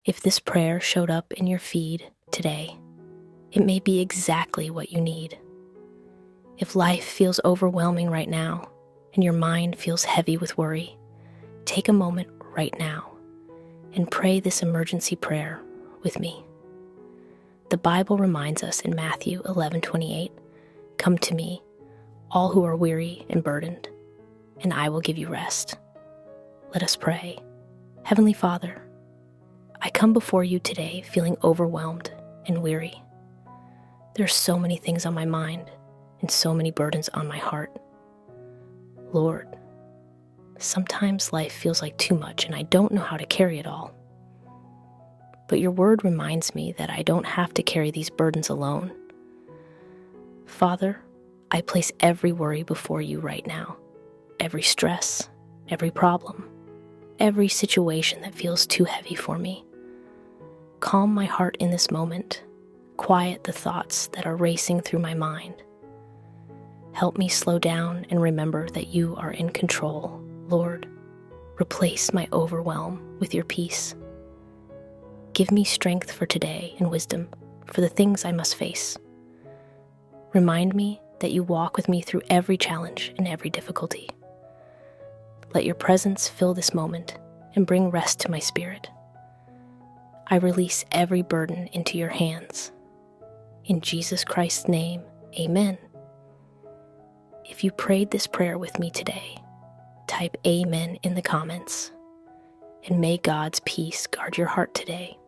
If this prayer showed up in your feed today, it may be exactly what you need. If life feels overwhelming right now and your mind feels heavy with worry, take a moment right now and pray this emergency prayer with me. The Bible reminds us in Matthew 11:28, "Come to me, all who are weary and burdened, and I will give you rest." Let us pray. Heavenly Father, I come before you today feeling overwhelmed and weary. There are so many things on my mind and so many burdens on my heart. Lord, sometimes life feels like too much and I don't know how to carry it all. But your word reminds me that I don't have to carry these burdens alone. Father, I place every worry before you right now. Every stress, every problem, every situation that feels too heavy for me. Calm my heart in this moment. Quiet the thoughts that are racing through my mind. Help me slow down and remember that you are in control. Lord, replace my overwhelm with your peace. Give me strength for today and wisdom for the things I must face. Remind me that you walk with me through every challenge and every difficulty. Let your presence fill this moment and bring rest to my spirit. I release every burden into your hands. In Jesus Christ's name, amen. If you prayed this prayer with me today, type amen in the comments. And may God's peace guard your heart today.